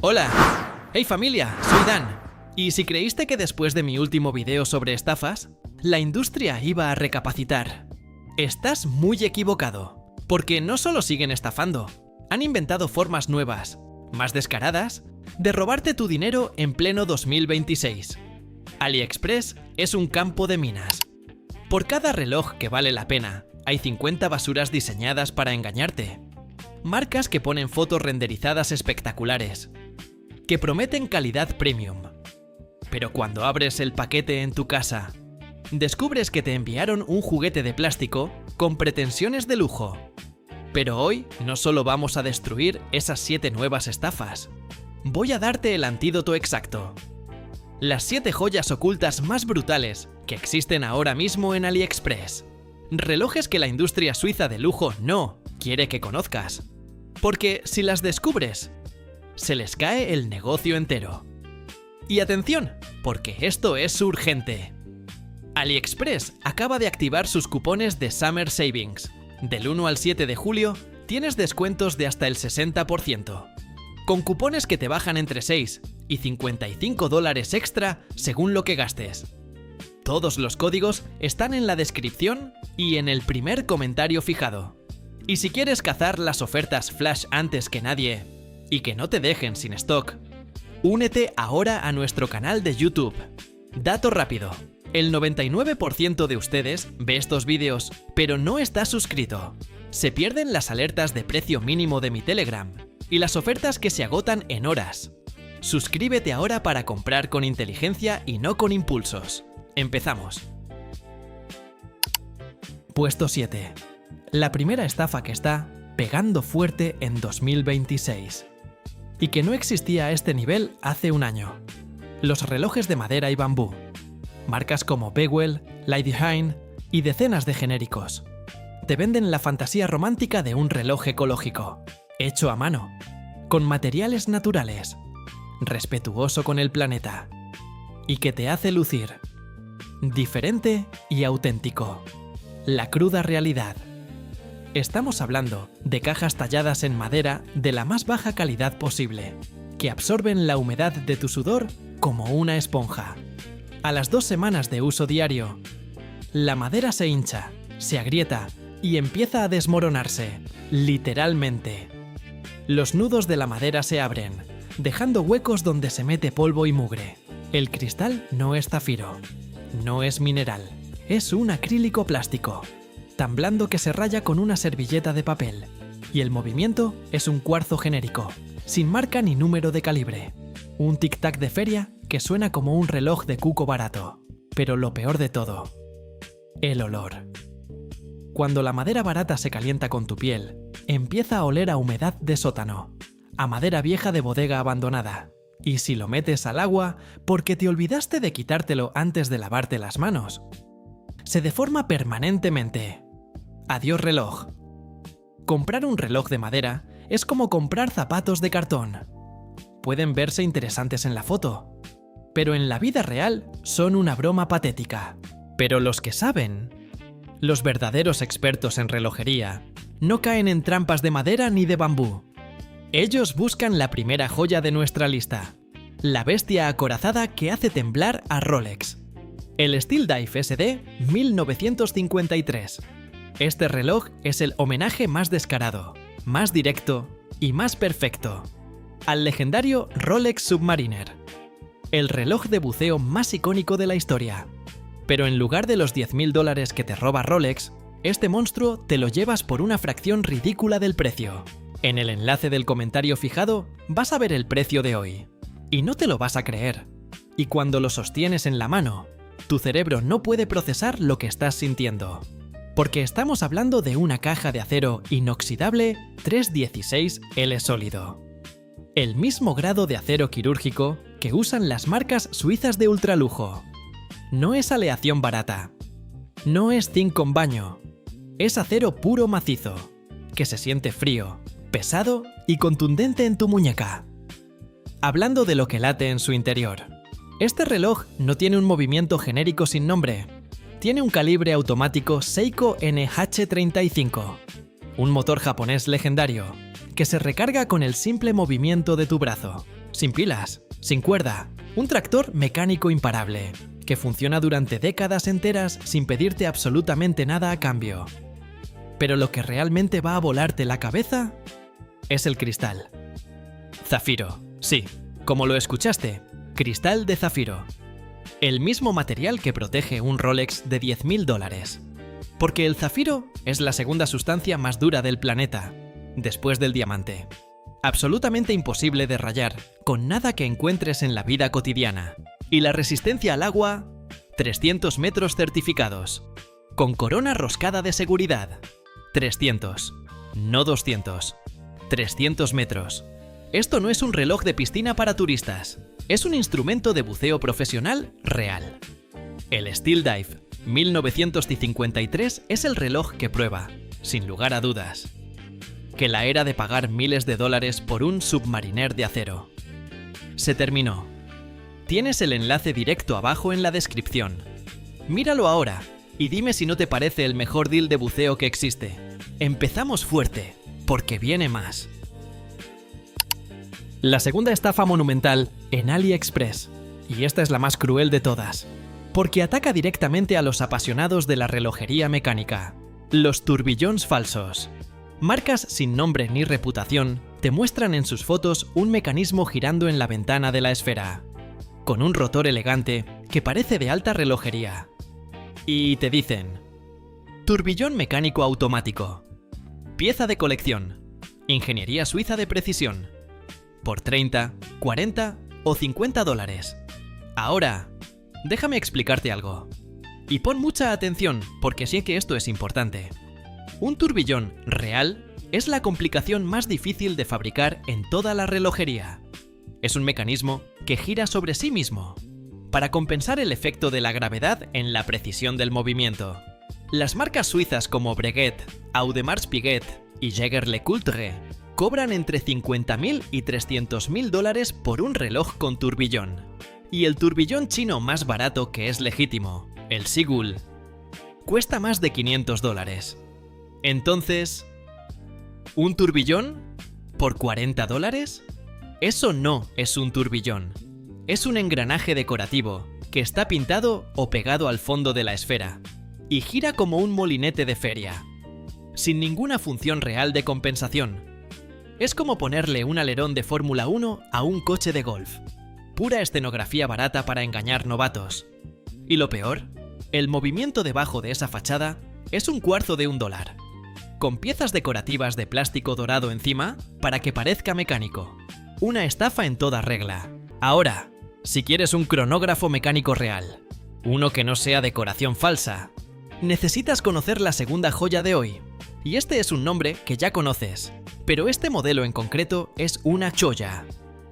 Hola. Hey familia, soy Dan. Y si creíste que después de mi último video sobre estafas, la industria iba a recapacitar, estás muy equivocado. Porque no solo siguen estafando, han inventado formas nuevas, más descaradas, de robarte tu dinero en pleno 2026. AliExpress es un campo de minas. Por cada reloj que vale la pena, hay 50 basuras diseñadas para engañarte. Marcas que ponen fotos renderizadas espectaculares, que prometen calidad premium. Pero cuando abres el paquete en tu casa, descubres que te enviaron un juguete de plástico con pretensiones de lujo. Pero hoy no solo vamos a destruir esas 7 nuevas estafas. Voy a darte el antídoto exacto. Las 7 joyas ocultas más brutales que existen ahora mismo en AliExpress. Relojes que la industria suiza de lujo no quiere que conozcas. Porque si las descubres, se les cae el negocio entero. Y atención, porque esto es urgente. AliExpress acaba de activar sus cupones de Summer Savings. Del 1 al 7 de julio tienes descuentos de hasta el 60%. Con cupones que te bajan entre 6 y $55 extra según lo que gastes. Todos los códigos están en la descripción y en el primer comentario fijado. Y si quieres cazar las ofertas flash antes que nadie y que no te dejen sin stock, únete ahora a nuestro canal de YouTube. Dato rápido. El 99% de ustedes ve estos vídeos, pero no está suscrito. Se pierden las alertas de precio mínimo de mi Telegram y las ofertas que se agotan en horas. Suscríbete ahora para comprar con inteligencia y no con impulsos. Empezamos. Puesto 7. La primera estafa que está pegando fuerte en 2026. Y que no existía a este nivel hace un año. Los relojes de madera y bambú. Marcas como Bewell, Lady Hine y decenas de genéricos. Te venden la fantasía romántica de un reloj ecológico, hecho a mano, con materiales naturales, respetuoso con el planeta, y que te hace lucir diferente y auténtico. La cruda realidad. Estamos hablando de cajas talladas en madera de la más baja calidad posible, que absorben la humedad de tu sudor como una esponja. A las 2 semanas de uso diario, la madera se hincha, se agrieta y empieza a desmoronarse, literalmente. Los nudos de la madera se abren, dejando huecos donde se mete polvo y mugre. El cristal no es zafiro, no es mineral, es un acrílico plástico, tan blando que se raya con una servilleta de papel. Y el movimiento es un cuarzo genérico, sin marca ni número de calibre. Un tic-tac de feria que suena como un reloj de cuco barato. Pero lo peor de todo, el olor. Cuando la madera barata se calienta con tu piel, empieza a oler a humedad de sótano, a madera vieja de bodega abandonada. Y si lo metes al agua, porque te olvidaste de quitártelo antes de lavarte las manos, se deforma permanentemente. Adiós reloj. Comprar un reloj de madera es como comprar zapatos de cartón. Pueden verse interesantes en la foto, pero en la vida real son una broma patética. Pero los que saben, los verdaderos expertos en relojería, no caen en trampas de madera ni de bambú. Ellos buscan la primera joya de nuestra lista, la bestia acorazada que hace temblar a Rolex. El Steel Dive SD 1953. Este reloj es el homenaje más descarado, más directo y más perfecto al legendario Rolex Submariner, el reloj de buceo más icónico de la historia. Pero en lugar de los $10.000 que te roba Rolex, este monstruo te lo llevas por una fracción ridícula del precio. En el enlace del comentario fijado vas a ver el precio de hoy. Y no te lo vas a creer. Y cuando lo sostienes en la mano, tu cerebro no puede procesar lo que estás sintiendo. Porque estamos hablando de una caja de acero inoxidable 316L sólido. El mismo grado de acero quirúrgico que usan las marcas suizas de ultralujo. No es aleación barata. No es zinc con baño. Es acero puro macizo, que se siente frío, pesado y contundente en tu muñeca. Hablando de lo que late en su interior. Este reloj no tiene un movimiento genérico sin nombre. Tiene un calibre automático Seiko NH35, un motor japonés legendario, que se recarga con el simple movimiento de tu brazo. sin pilas, sin cuerda, un tractor mecánico imparable, que funciona durante décadas enteras sin pedirte absolutamente nada a cambio. Pero lo que realmente va a volarte la cabeza es el cristal. Zafiro, sí, como lo escuchaste, cristal de zafiro. El mismo material que protege un Rolex de $10.000. Porque el zafiro es la segunda sustancia más dura del planeta, después del diamante. Absolutamente imposible de rayar, con nada que encuentres en la vida cotidiana. Y la resistencia al agua, 300 metros certificados. Con corona roscada de seguridad. 300, no 200. 300 metros. Esto no es un reloj de piscina para turistas. Es un instrumento de buceo profesional real. El Steel Dive 1953 es el reloj que prueba, sin lugar a dudas, que la era de pagar miles de dólares por un Submariner de acero se terminó. Tienes el enlace directo abajo en la descripción. Míralo ahora y dime si no te parece el mejor deal de buceo que existe. Empezamos fuerte, porque viene más. La segunda estafa monumental en AliExpress, y esta es la más cruel de todas, porque ataca directamente a los apasionados de la relojería mecánica, los tourbillons falsos. Marcas sin nombre ni reputación te muestran en sus fotos un mecanismo girando en la ventana de la esfera, con un rotor elegante que parece de alta relojería. Y te dicen: tourbillon mecánico automático, pieza de colección, ingeniería suiza de precisión, por 30, 40 o 50 dólares. Ahora, déjame explicarte algo. Y pon mucha atención, porque sé que esto es importante. Un tourbillon real es la complicación más difícil de fabricar en toda la relojería. Es un mecanismo que gira sobre sí mismo, para compensar el efecto de la gravedad en la precisión del movimiento. Las marcas suizas como Breguet, Audemars Piguet y Jaeger-LeCoultre cobran entre 50.000 y 300.000 dólares por un reloj con tourbillon. Y el tourbillon chino más barato que es legítimo, el Sigul, cuesta más de 500 dólares. Entonces, ¿un tourbillon por 40 dólares? Eso no es un tourbillon. Es un engranaje decorativo que está pintado o pegado al fondo de la esfera y gira como un molinete de feria, sin ninguna función real de compensación. Es como ponerle un alerón de Fórmula 1 a un coche de golf. Pura escenografía barata para engañar novatos. Y lo peor, el movimiento debajo de esa fachada es un cuarzo de $1, con piezas decorativas de plástico dorado encima para que parezca mecánico. Una estafa en toda regla. Ahora, si quieres un cronógrafo mecánico real, uno que no sea decoración falsa, necesitas conocer la segunda joya de hoy. Y este es un nombre que ya conoces, pero este modelo en concreto es una cholla.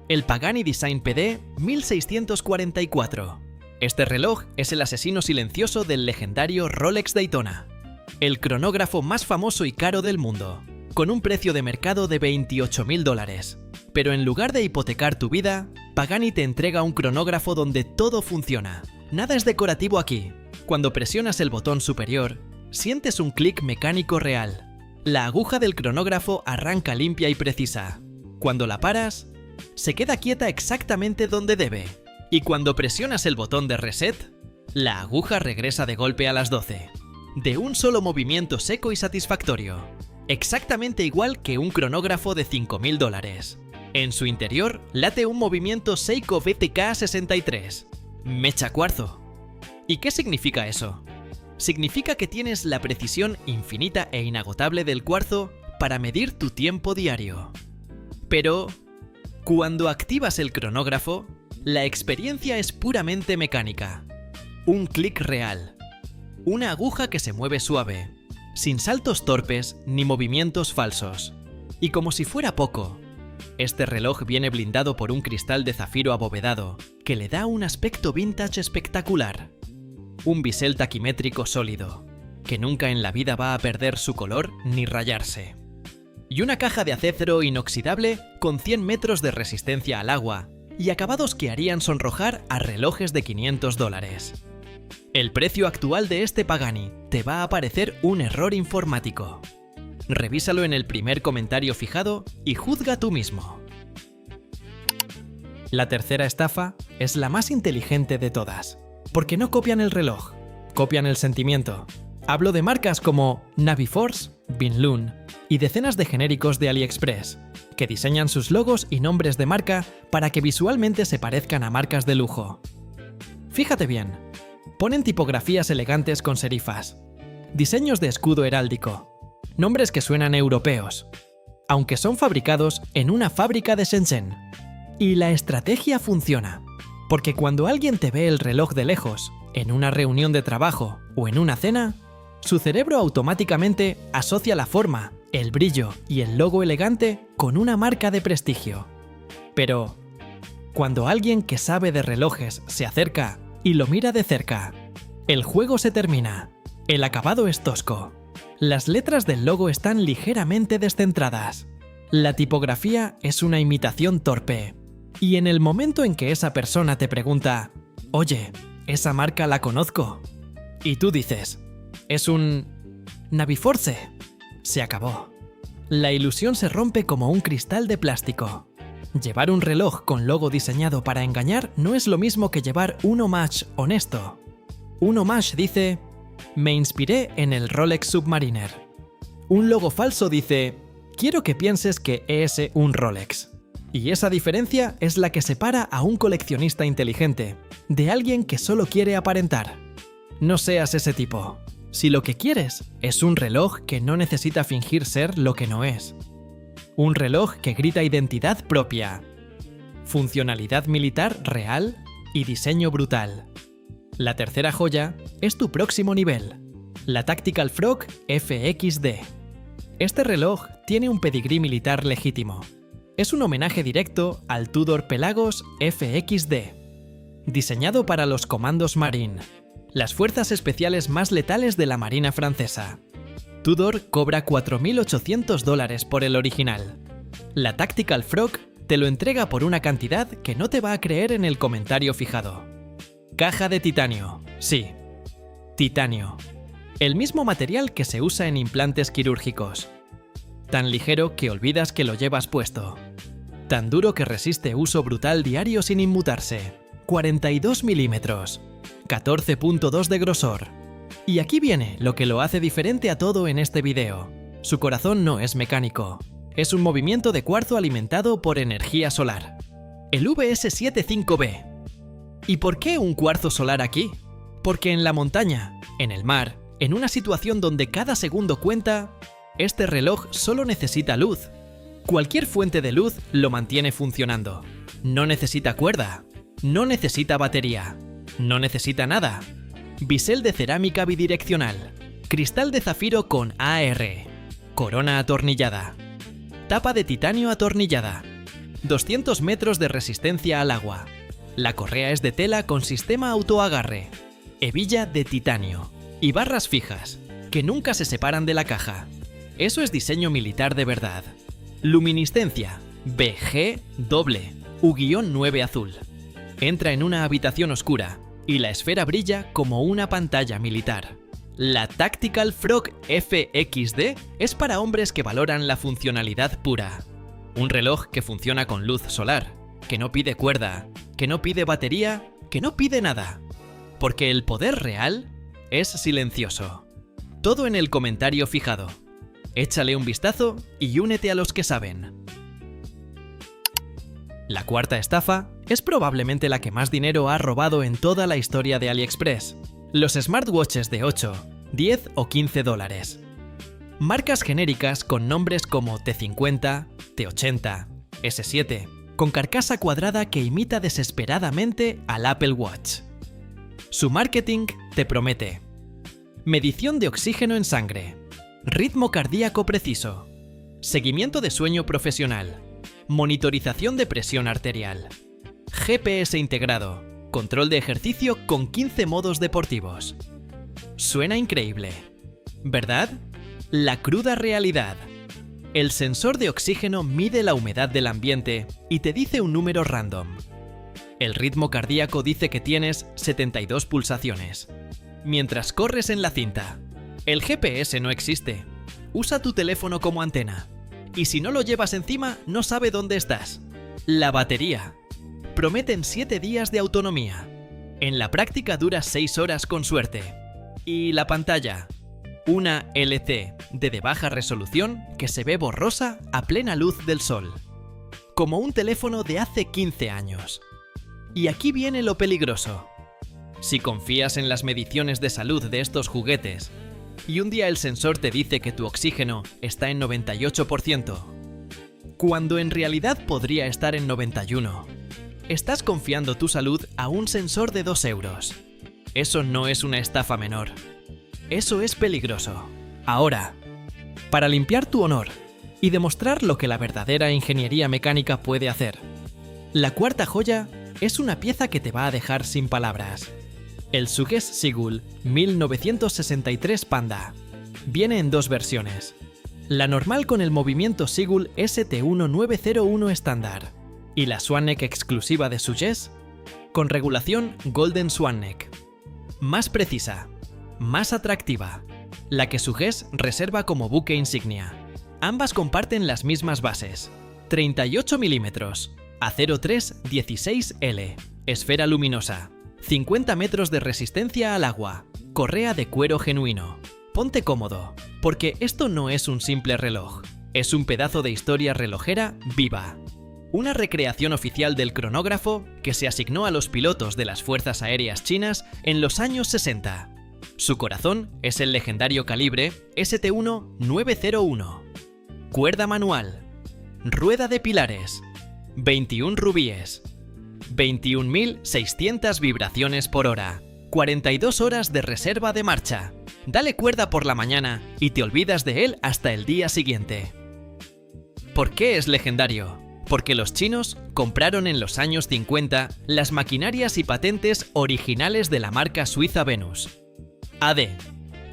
El Pagani Design PD 1644. Este reloj es el asesino silencioso del legendario Rolex Daytona, el cronógrafo más famoso y caro del mundo, con un precio de mercado de 28.000 dólares. Pero en lugar de hipotecar tu vida, Pagani te entrega un cronógrafo donde todo funciona. Nada es decorativo aquí. Cuando presionas el botón superior, sientes un clic mecánico real. La aguja del cronógrafo arranca limpia y precisa. Cuando la paras, se queda quieta exactamente donde debe. Y cuando presionas el botón de reset, la aguja regresa de golpe a las 12. De un solo movimiento seco y satisfactorio. Exactamente igual que un cronógrafo de 5.000 dólares. En su interior late un movimiento Seiko VTK63. Mecha cuarzo. ¿Y qué significa eso? Significa que tienes la precisión infinita e inagotable del cuarzo para medir tu tiempo diario. Pero, cuando activas el cronógrafo, la experiencia es puramente mecánica. Un clic real. Una aguja que se mueve suave, sin saltos torpes ni movimientos falsos. Y como si fuera poco, este reloj viene blindado por un cristal de zafiro abovedado que le da un aspecto vintage espectacular. Un bisel taquimétrico sólido, que nunca en la vida va a perder su color ni rayarse. Y una caja de acero inoxidable con 100 metros de resistencia al agua y acabados que harían sonrojar a relojes de 500 dólares. El precio actual de este Pagani te va a parecer un error informático. Revísalo en el primer comentario fijado y juzga tú mismo. La tercera estafa es la más inteligente de todas, porque no copian el reloj, copian el sentimiento. Hablo de marcas como Naviforce, Binloon y decenas de genéricos de AliExpress, que diseñan sus logos y nombres de marca para que visualmente se parezcan a marcas de lujo. Fíjate bien, ponen tipografías elegantes con serifas, diseños de escudo heráldico, nombres que suenan europeos, aunque son fabricados en una fábrica de Shenzhen. Y la estrategia funciona, porque cuando alguien te ve el reloj de lejos, en una reunión de trabajo o en una cena, su cerebro automáticamente asocia la forma, el brillo y el logo elegante con una marca de prestigio. Pero, cuando alguien que sabe de relojes se acerca y lo mira de cerca, el juego se termina. El acabado es tosco. Las letras del logo están ligeramente descentradas. La tipografía es una imitación torpe. Y en el momento en que esa persona te pregunta, «Oye, esa marca la conozco», y tú dices, «Es un Naviforce», se acabó. La ilusión se rompe como un cristal de plástico. Llevar un reloj con logo diseñado para engañar no es lo mismo que llevar un homage honesto. Un homage dice, «Me inspiré en el Rolex Submariner». Un logo falso dice, «Quiero que pienses que es un Rolex». Y esa diferencia es la que separa a un coleccionista inteligente de alguien que solo quiere aparentar. No seas ese tipo. Si lo que quieres es un reloj que no necesita fingir ser lo que no es. Un reloj que grita identidad propia, funcionalidad militar real y diseño brutal. La tercera joya es tu próximo nivel, la Tactical Frog FXD. Este reloj tiene un pedigrí militar legítimo. Es un homenaje directo al Tudor Pelagos FXD, diseñado para los comandos Marine, las fuerzas especiales más letales de la Marina francesa. Tudor cobra $4.800 por el original. La Tactical Frog te lo entrega por una cantidad que no te va a creer en el comentario fijado. Caja de titanio, sí, titanio. El mismo material que se usa en implantes quirúrgicos. Tan ligero que olvidas que lo llevas puesto. Tan duro que resiste uso brutal diario sin inmutarse. 42 milímetros. 14.2 de grosor. Y aquí viene lo que lo hace diferente a todo en este video. Su corazón no es mecánico. Es un movimiento de cuarzo alimentado por energía solar. El VS75B. ¿Y por qué un cuarzo solar aquí? Porque en la montaña, en el mar, en una situación donde cada segundo cuenta, este reloj solo necesita luz. Cualquier fuente de luz lo mantiene funcionando. No necesita cuerda. No necesita batería. No necesita nada. Bisel de cerámica bidireccional. Cristal de zafiro con AR. Corona atornillada. Tapa de titanio atornillada. 200 metros de resistencia al agua. La correa es de tela con sistema autoagarre. Hebilla de titanio. Y barras fijas, que nunca se separan de la caja. Eso es diseño militar de verdad. Luminiscencia, BG doble, U-9 azul. Entra en una habitación oscura y la esfera brilla como una pantalla militar. La Tactical Frog FXD es para hombres que valoran la funcionalidad pura. Un reloj que funciona con luz solar, que no pide cuerda, que no pide batería, que no pide nada. Porque el poder real es silencioso. Todo en el comentario fijado. Échale un vistazo y únete a los que saben. La cuarta estafa es probablemente la que más dinero ha robado en toda la historia de AliExpress. Los smartwatches de 8, 10 o 15 dólares. Marcas genéricas con nombres como T50, T80, S7, con carcasa cuadrada que imita desesperadamente al Apple Watch. Su marketing te promete medición de oxígeno en sangre, ritmo cardíaco preciso, seguimiento de sueño profesional, monitorización de presión arterial, GPS integrado, control de ejercicio con 15 modos deportivos. Suena increíble, ¿verdad? La cruda realidad. El sensor de oxígeno mide la humedad del ambiente y te dice un número random. El ritmo cardíaco dice que tienes 72 pulsaciones. Mientras corres en la cinta. El GPS no existe. Usa tu teléfono como antena. Y si no lo llevas encima, no sabe dónde estás. La batería. Prometen 7 días de autonomía. En la práctica dura 6 horas con suerte. Y la pantalla. Una LC de baja resolución que se ve borrosa a plena luz del sol. Como un teléfono de hace 15 años. Y aquí viene lo peligroso. Si confías en las mediciones de salud de estos juguetes y un día el sensor te dice que tu oxígeno está en 98%, cuando en realidad podría estar en 91%, estás confiando tu salud a un sensor de 2 euros. Eso no es una estafa menor. Eso es peligroso. Ahora, para limpiar tu honor y demostrar lo que la verdadera ingeniería mecánica puede hacer, la cuarta joya es una pieza que te va a dejar sin palabras. El Suggest Sigul 1963 Panda. Viene en 2 versiones. La normal con el movimiento Sigul ST1901 estándar y la Swan Neck exclusiva de Suggest con regulación Golden Swan Neck. Más precisa, más atractiva, la que Suggest reserva como buque insignia. Ambas comparten las mismas bases. 38 mm, acero 316L, esfera luminosa, 50 metros de resistencia al agua, correa de cuero genuino. Ponte cómodo, porque esto no es un simple reloj, es un pedazo de historia relojera viva. Una recreación oficial del cronógrafo que se asignó a los pilotos de las Fuerzas Aéreas Chinas en los años 60. Su corazón es el legendario calibre ST1901. Cuerda manual, rueda de pilares, 21 rubíes, 21.600 vibraciones por hora, 42 horas de reserva de marcha. Dale cuerda por la mañana y te olvidas de él hasta el día siguiente. ¿Por qué es legendario? Porque los chinos compraron en los años 50 las maquinarias y patentes originales de la marca suiza Venus. AD,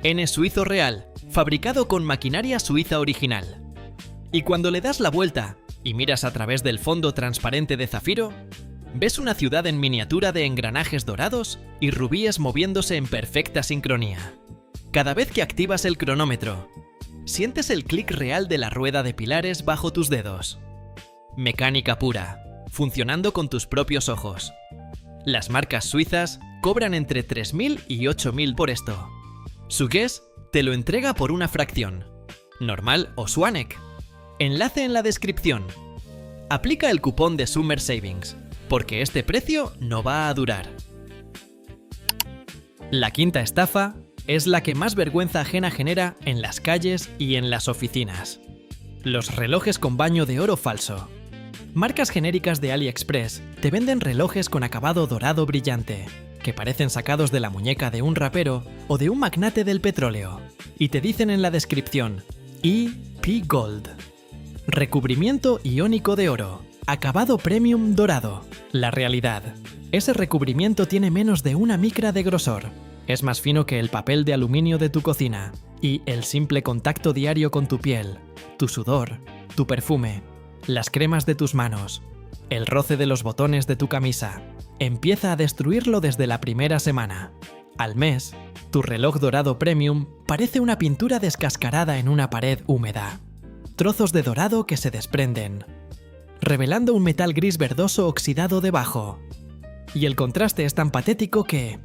N suizo real, fabricado con maquinaria suiza original. Y cuando le das la vuelta y miras a través del fondo transparente de zafiro, ves una ciudad en miniatura de engranajes dorados y rubíes moviéndose en perfecta sincronía. Cada vez que activas el cronómetro, sientes el clic real de la rueda de pilares bajo tus dedos. Mecánica pura, funcionando con tus propios ojos. Las marcas suizas cobran entre 3.000 y 8.000 por esto. Suggest te lo entrega por una fracción, normal o Swan Neck. Enlace en la descripción. Aplica el cupón de Summer Savings, porque este precio no va a durar. La quinta estafa es la que más vergüenza ajena genera en las calles y en las oficinas. Los relojes con baño de oro falso. Marcas genéricas de AliExpress te venden relojes con acabado dorado brillante, que parecen sacados de la muñeca de un rapero o de un magnate del petróleo, y te dicen en la descripción EP Gold. Recubrimiento iónico de oro, acabado premium dorado. La realidad. Ese recubrimiento tiene menos de 1 micra de grosor. Es más fino que el papel de aluminio de tu cocina. Y el simple contacto diario con tu piel, tu sudor, tu perfume, las cremas de tus manos, el roce de los botones de tu camisa, empieza a destruirlo desde la primera semana. Al mes, tu reloj dorado premium parece una pintura descascarada en una pared húmeda. Trozos de dorado que se desprenden, revelando un metal gris verdoso oxidado debajo. Y el contraste es tan patético que,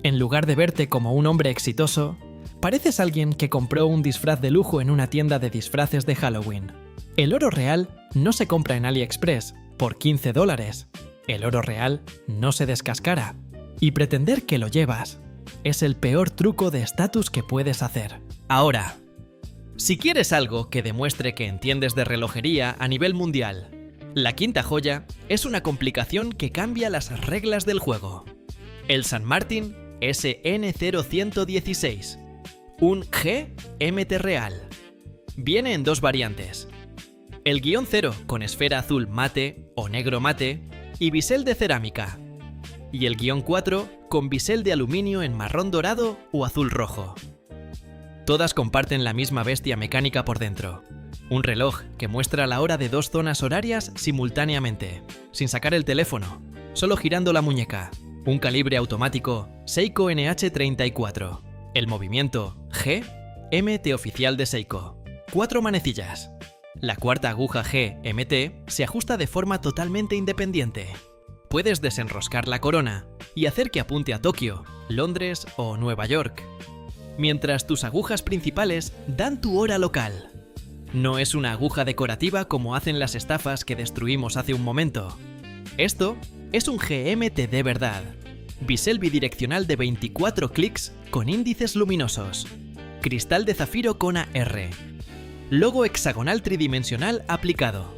en lugar de verte como un hombre exitoso, pareces alguien que compró un disfraz de lujo en una tienda de disfraces de Halloween. El oro real no se compra en AliExpress por $15. El oro real no se descascara. Y pretender que lo llevas es el peor truco de estatus que puedes hacer. Ahora, si quieres algo que demuestre que entiendes de relojería a nivel mundial, la quinta joya es una complicación que cambia las reglas del juego. El St. Martin SN0116, un GMT real. Viene en 2 variantes. El guión 0 con esfera azul mate o negro mate y bisel de cerámica. Y el guión 4 con bisel de aluminio en marrón dorado o azul rojo. Todas comparten la misma bestia mecánica por dentro. Un reloj que muestra la hora de 2 zonas horarias simultáneamente, sin sacar el teléfono, solo girando la muñeca. Un calibre automático Seiko NH34. El movimiento GMT oficial de Seiko. 4 manecillas. La cuarta aguja GMT se ajusta de forma totalmente independiente. Puedes desenroscar la corona y hacer que apunte a Tokio, Londres o Nueva York, mientras tus agujas principales dan tu hora local. No es una aguja decorativa como hacen las estafas que destruimos hace un momento. Esto es un GMT de verdad. Bisel bidireccional de 24 clics con índices luminosos. Cristal de zafiro con AR. Logo hexagonal tridimensional aplicado.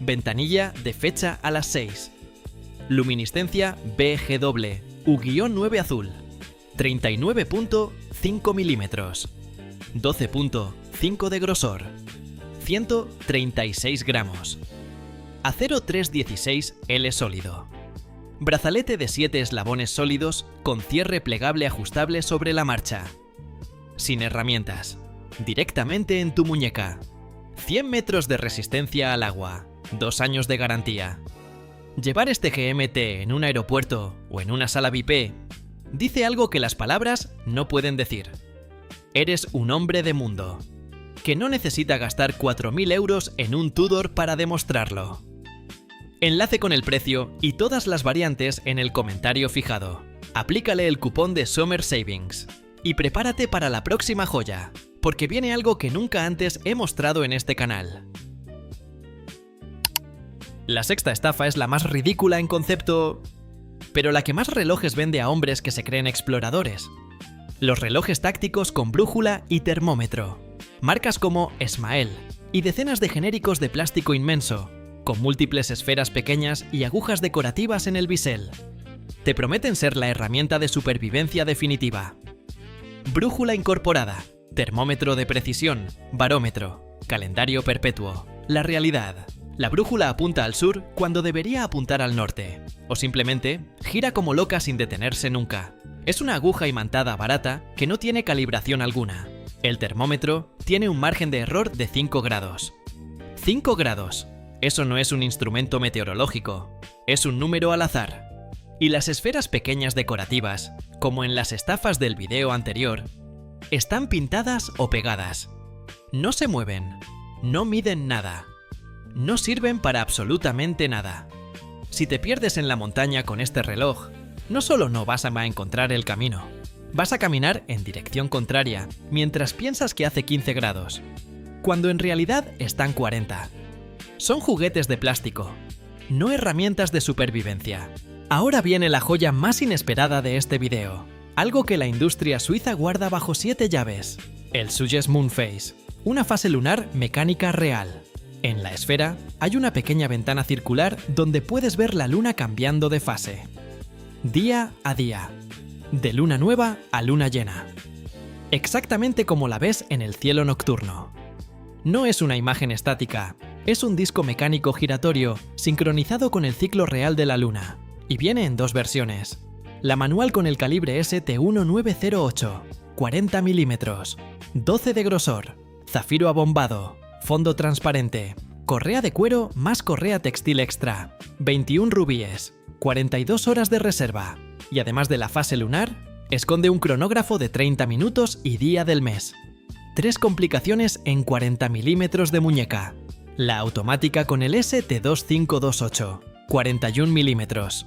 Ventanilla de fecha a las 6. Luminiscencia BGW U-9 azul. 39.5 milímetros. 12.5 de grosor. 136 gramos. Acero 316L sólido. Brazalete de 7 eslabones sólidos con cierre plegable ajustable sobre la marcha. Sin herramientas. Directamente en tu muñeca. 100 metros de resistencia al agua. 2 años de garantía. Llevar este GMT en un aeropuerto o en una sala VIP dice algo que las palabras no pueden decir. Eres un hombre de mundo, que no necesita gastar 4.000 euros en un Tudor para demostrarlo. Enlace con el precio y todas las variantes en el comentario fijado. Aplícale el cupón de Summer Savings. Y prepárate para la próxima joya, porque viene algo que nunca antes he mostrado en este canal. La sexta estafa es la más ridícula en concepto, pero la que más relojes vende a hombres que se creen exploradores. Los relojes tácticos con brújula y termómetro. Marcas como Esmael y decenas de genéricos de plástico inmenso, con múltiples esferas pequeñas y agujas decorativas en el bisel. Te prometen ser la herramienta de supervivencia definitiva. Brújula incorporada, termómetro de precisión, barómetro, calendario perpetuo. La realidad. La brújula apunta al sur cuando debería apuntar al norte, o simplemente gira como loca sin detenerse nunca. Es una aguja imantada barata que no tiene calibración alguna. El termómetro tiene un margen de error de 5 grados. 5 grados. Eso no es un instrumento meteorológico, es un número al azar. Y las esferas pequeñas decorativas, como en las estafas del video anterior, están pintadas o pegadas. No se mueven, no miden nada. No sirven para absolutamente nada. Si te pierdes en la montaña con este reloj, no solo no vas a encontrar el camino, vas a caminar en dirección contraria mientras piensas que hace 15 grados, cuando en realidad están 40. Son juguetes de plástico, no herramientas de supervivencia. Ahora viene la joya más inesperada de este video, algo que la industria suiza guarda bajo 7 llaves. El Suyes Moonface, una fase lunar mecánica real. En la esfera hay una pequeña ventana circular donde puedes ver la luna cambiando de fase. Día a día. De luna nueva a luna llena. Exactamente como la ves en el cielo nocturno. No es una imagen estática, es un disco mecánico giratorio sincronizado con el ciclo real de la luna. Y viene en 2 versiones. La manual con el calibre ST1908, 40 milímetros, 12 de grosor, zafiro abombado, fondo transparente, correa de cuero más correa textil extra, 21 rubíes, 42 horas de reserva. Y además de la fase lunar, esconde un cronógrafo de 30 minutos y día del mes. 3 complicaciones en 40 milímetros de muñeca. La automática con el ST2528, 41 milímetros,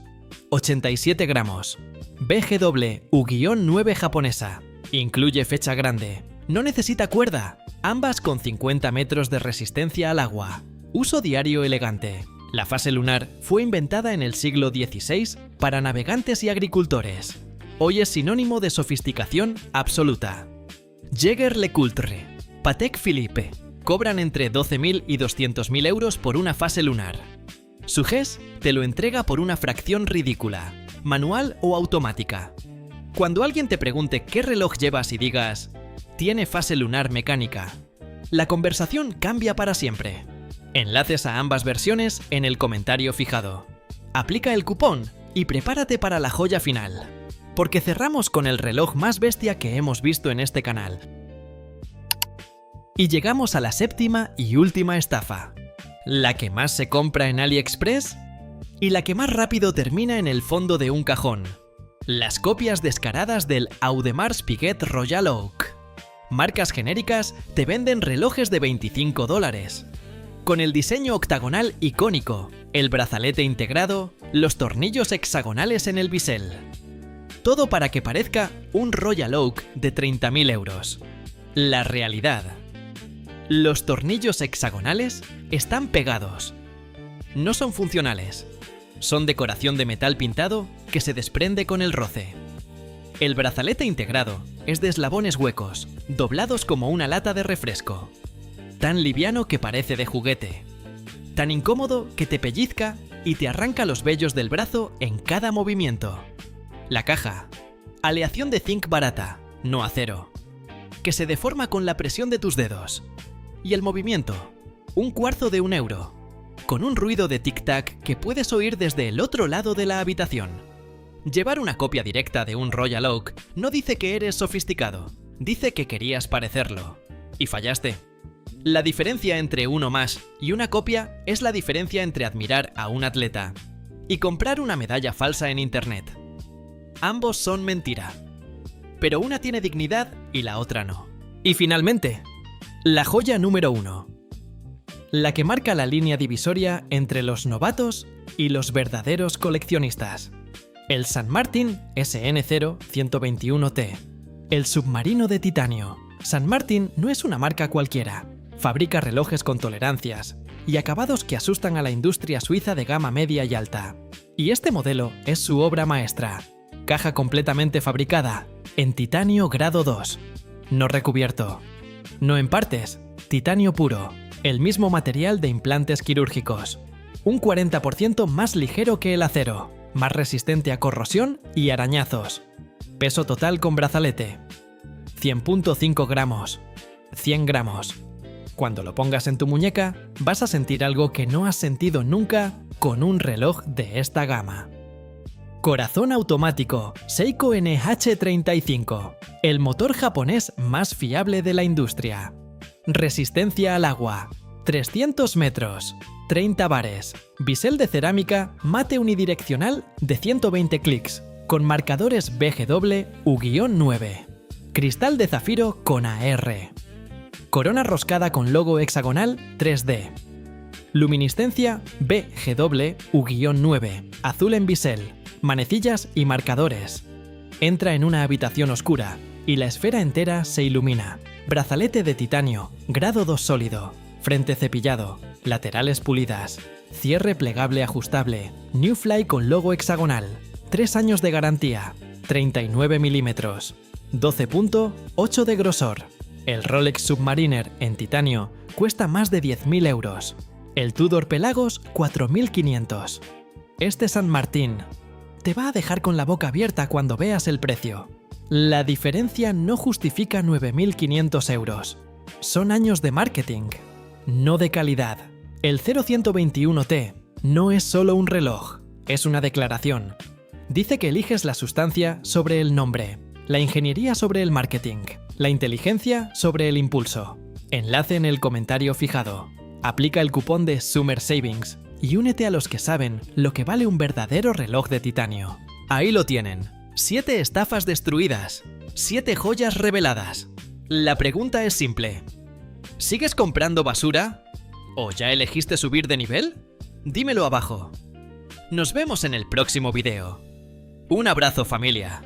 87 gramos. BGW U-9 japonesa. Incluye fecha grande. No necesita cuerda. Ambas con 50 metros de resistencia al agua. Uso diario elegante. La fase lunar fue inventada en el siglo XVI para navegantes y agricultores. Hoy es sinónimo de sofisticación absoluta. Jaeger-LeCoultre, Patek Philippe. Cobran entre 12.000 y 200.000 euros por una fase lunar. Suges te lo entrega por una fracción ridícula, manual o automática. Cuando alguien te pregunte qué reloj llevas y digas «tiene fase lunar mecánica», la conversación cambia para siempre. Enlaces a ambas versiones en el comentario fijado. Aplica el cupón y prepárate para la joya final, porque cerramos con el reloj más bestia que hemos visto en este canal. Y llegamos a la séptima y última estafa. La que más se compra en AliExpress y la que más rápido termina en el fondo de un cajón. Las copias descaradas del Audemars Piguet Royal Oak. Marcas genéricas te venden relojes de $25. Con el diseño octagonal icónico, el brazalete integrado, los tornillos hexagonales en el bisel. Todo para que parezca un Royal Oak de 30.000 euros. La realidad. Los tornillos hexagonales están pegados. No son funcionales. Son decoración de metal pintado que se desprende con el roce. El brazalete integrado es de eslabones huecos, doblados como una lata de refresco. Tan liviano que parece de juguete. Tan incómodo que te pellizca y te arranca los vellos del brazo en cada movimiento. La caja. Aleación de zinc barata, no acero. Que se deforma con la presión de tus dedos. Y el movimiento. Un cuarzo de 1 euro. Con un ruido de tic-tac que puedes oír desde el otro lado de la habitación. Llevar una copia directa de un Royal Oak no dice que eres sofisticado. Dice que querías parecerlo. Y fallaste. La diferencia entre uno más y una copia es la diferencia entre admirar a un atleta y comprar una medalla falsa en internet. Ambos son mentira. Pero una tiene dignidad y la otra no. Y finalmente, la joya número 1. La que marca la línea divisoria entre los novatos y los verdaderos coleccionistas. El St. Martin SN0 121T. El submarino de titanio. St. Martin no es una marca cualquiera. Fabrica relojes con tolerancias y acabados que asustan a la industria suiza de gama media y alta. Y este modelo es su obra maestra. Caja completamente fabricada, en titanio grado 2. No recubierto. No en partes, titanio puro. El mismo material de implantes quirúrgicos. Un 40% más ligero que el acero. Más resistente a corrosión y arañazos. Peso total con brazalete. 100.5 gramos. 100 gramos. Cuando lo pongas en tu muñeca, vas a sentir algo que no has sentido nunca con un reloj de esta gama. Corazón automático Seiko NH35, el motor japonés más fiable de la industria. Resistencia al agua, 300 metros, 30 bares, bisel de cerámica mate unidireccional de 120 clics, con marcadores BGW U-9, cristal de zafiro con AR. Corona roscada con logo hexagonal 3D. Luminiscencia BGW U-9, azul en bisel, manecillas y marcadores. Entra en una habitación oscura y la esfera entera se ilumina. Brazalete de titanio, grado 2 sólido, frente cepillado, laterales pulidas, cierre plegable ajustable, New Fly con logo hexagonal, 3 años de garantía, 39 milímetros, 12.8 de grosor. El Rolex Submariner en titanio cuesta más de 10.000 euros. El Tudor Pelagos 4.500. Este St. Martin te va a dejar con la boca abierta cuando veas el precio. La diferencia no justifica 9.500 euros. Son años de marketing, no de calidad. El 0121T no es solo un reloj, es una declaración. Dice que eliges la sustancia sobre el nombre, la ingeniería sobre el marketing, la inteligencia sobre el impulso. Enlace en el comentario fijado. Aplica el cupón de Summer Savings y únete a los que saben lo que vale un verdadero reloj de titanio. Ahí lo tienen. 7 estafas destruidas. 7 joyas reveladas. La pregunta es simple. ¿Sigues comprando basura? ¿O ya elegiste subir de nivel? Dímelo abajo. Nos vemos en el próximo video. Un abrazo, familia.